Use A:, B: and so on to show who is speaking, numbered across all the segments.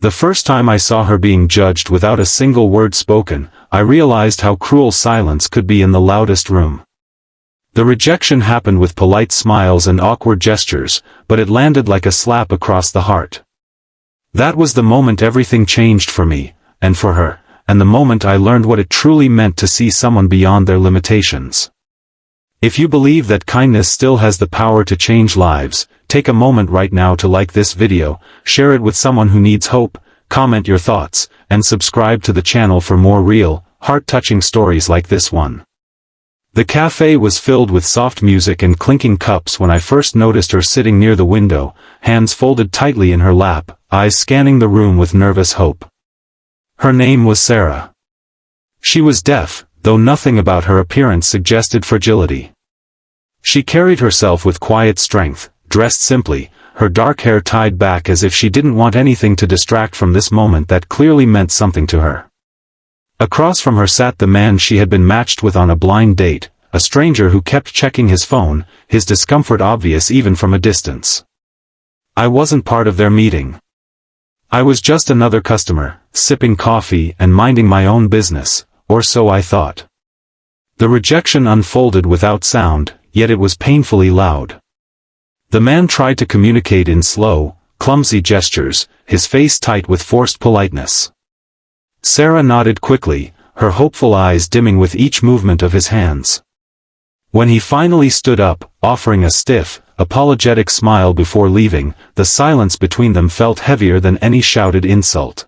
A: The first time I saw her being judged without a single word spoken, I realized how cruel silence could be in the loudest room. The rejection happened with polite smiles and awkward gestures, but it landed like a slap across the heart. That was the moment everything changed for me, and for her, and the moment I learned what it truly meant to see someone beyond their limitations. If you believe that kindness still has the power to change lives, take a moment right now to like this video, share it with someone who needs hope, comment your thoughts, and subscribe to the channel for more real, heart-touching stories like this one. The cafe was filled with soft music and clinking cups when I first noticed her sitting near the window, hands folded tightly in her lap, eyes scanning the room with nervous hope. Her name was Sarah. She was deaf, though nothing about her appearance suggested fragility. She carried herself with quiet strength, dressed simply, her dark hair tied back as if she didn't want anything to distract from this moment that clearly meant something to her. Across from her sat the man she had been matched with on a blind date, a stranger who kept checking his phone, his discomfort obvious even from a distance. I wasn't part of their meeting. I was just another customer, sipping coffee and minding my own business, or so I thought. The rejection unfolded without sound, yet it was painfully loud. The man tried to communicate in slow, clumsy gestures, his face tight with forced politeness. Sarah nodded quickly, her hopeful eyes dimming with each movement of his hands. When he finally stood up, offering a stiff, apologetic smile before leaving, the silence between them felt heavier than any shouted insult.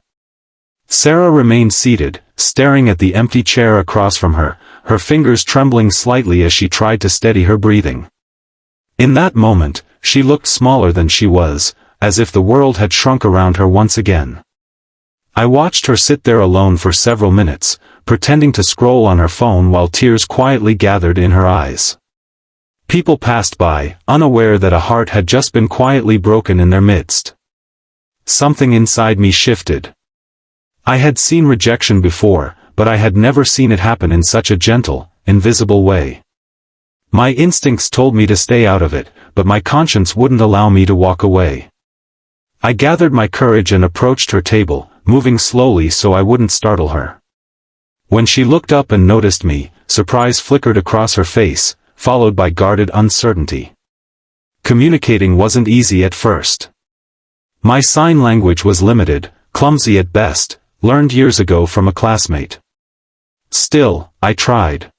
A: Sarah remained seated, staring at the empty chair across from her, her fingers trembling slightly as she tried to steady her breathing. In that moment, she looked smaller than she was, as if the world had shrunk around her once again. I watched her sit there alone for several minutes, pretending to scroll on her phone while tears quietly gathered in her eyes. People passed by, unaware that a heart had just been quietly broken in their midst. Something inside me shifted. I had seen rejection before, but I had never seen it happen in such a gentle, invisible way. My instincts told me to stay out of it, but my conscience wouldn't allow me to walk away. I gathered my courage and approached her table, moving slowly so I wouldn't startle her. When she looked up and noticed me, surprise flickered across her face, followed by guarded uncertainty. Communicating wasn't easy at first. My sign language was limited, clumsy at best, learned years ago from a classmate. Still, I tried.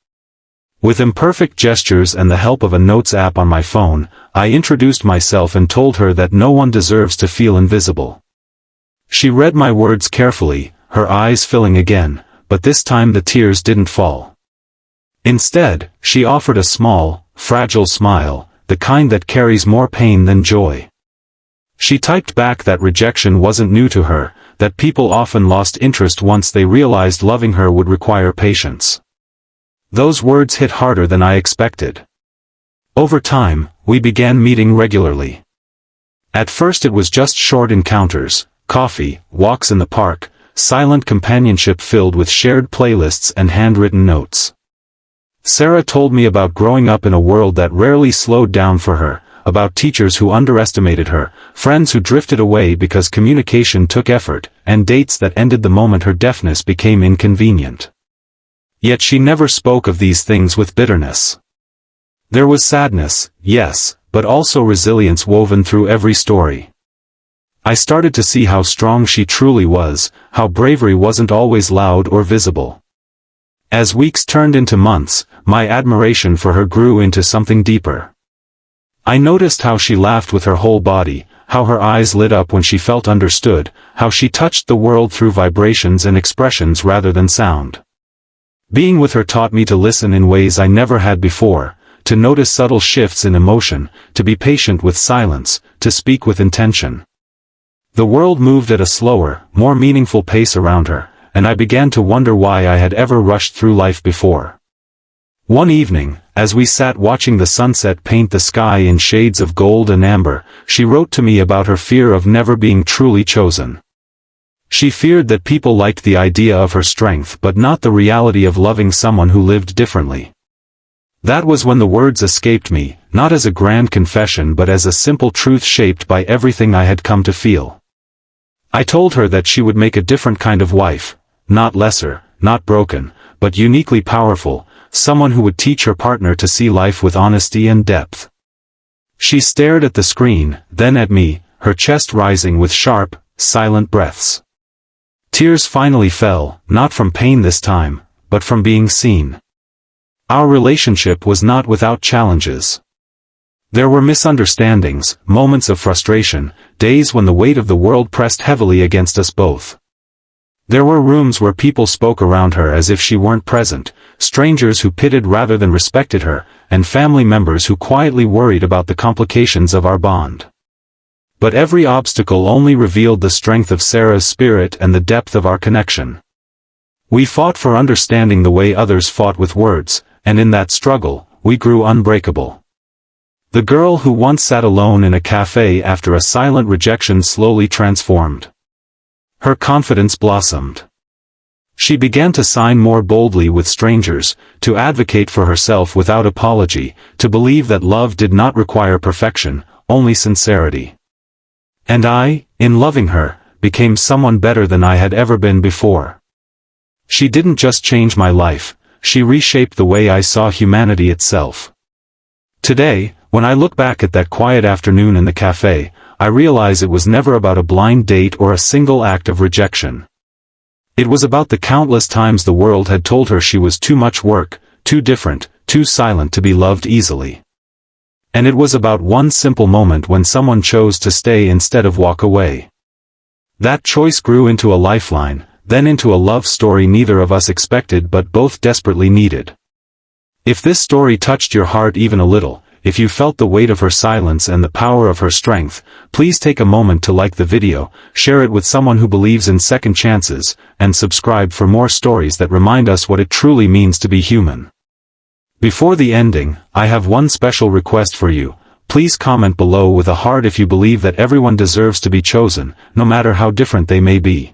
A: With imperfect gestures and the help of a notes app on my phone, I introduced myself and told her that no one deserves to feel invisible. She read my words carefully, her eyes filling again, but this time the tears didn't fall. Instead, she offered a small, fragile smile, the kind that carries more pain than joy. She typed back that rejection wasn't new to her, that people often lost interest once they realized loving her would require patience. Those words hit harder than I expected. Over time, we began meeting regularly. At first it was just short encounters, coffee, walks in the park, silent companionship filled with shared playlists and handwritten notes. Sarah told me about growing up in a world that rarely slowed down for her, about teachers who underestimated her, friends who drifted away because communication took effort, and dates that ended the moment her deafness became inconvenient. Yet she never spoke of these things with bitterness. There was sadness, yes, but also resilience woven through every story. I started to see how strong she truly was, how bravery wasn't always loud or visible. As weeks turned into months, my admiration for her grew into something deeper. I noticed how she laughed with her whole body, how her eyes lit up when she felt understood, how she touched the world through vibrations and expressions rather than sound. Being with her taught me to listen in ways I never had before, to notice subtle shifts in emotion, to be patient with silence, to speak with intention. The world moved at a slower, more meaningful pace around her, and I began to wonder why I had ever rushed through life before. One evening, as we sat watching the sunset paint the sky in shades of gold and amber, she wrote to me about her fear of never being truly chosen. She feared that people liked the idea of her strength but not the reality of loving someone who lived differently. That was when the words escaped me, not as a grand confession but as a simple truth shaped by everything I had come to feel. I told her that she would make a different kind of wife, not lesser, not broken, but uniquely powerful, someone who would teach her partner to see life with honesty and depth. She stared at the screen, then at me, her chest rising with sharp, silent breaths. Tears finally fell, not from pain this time, but from being seen. Our relationship was not without challenges. There were misunderstandings, moments of frustration, days when the weight of the world pressed heavily against us both. There were rooms where people spoke around her as if she weren't present, strangers who pitied rather than respected her, and family members who quietly worried about the complications of our bond. But every obstacle only revealed the strength of Sarah's spirit and the depth of our connection. We fought for understanding the way others fought with words, and in that struggle, we grew unbreakable. The girl who once sat alone in a café after a silent rejection slowly transformed. Her confidence blossomed. She began to sign more boldly with strangers, to advocate for herself without apology, to believe that love did not require perfection, only sincerity. And I, in loving her, became someone better than I had ever been before. She didn't just change my life, she reshaped the way I saw humanity itself. Today, when I look back at that quiet afternoon in the cafe, I realize it was never about a blind date or a single act of rejection. It was about the countless times the world had told her she was too much work, too different, too silent to be loved easily. And it was about one simple moment when someone chose to stay instead of walk away. That choice grew into a lifeline, then into a love story neither of us expected but both desperately needed. If this story touched your heart even a little, if you felt the weight of her silence and the power of her strength, please take a moment to like the video, share it with someone who believes in second chances, and subscribe for more stories that remind us what it truly means to be human. Before the ending, I have one special request for you. Please comment below with a heart if you believe that everyone deserves to be chosen, no matter how different they may be.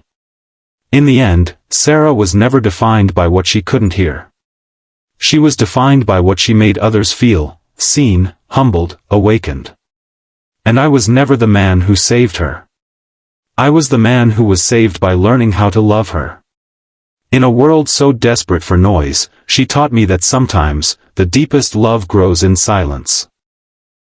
A: In the end, Sarah was never defined by what she couldn't hear. She was defined by what she made others feel, seen, humbled, awakened. And I was never the man who saved her. I was the man who was saved by learning how to love her. In a world so desperate for noise, she taught me that sometimes, the deepest love grows in silence.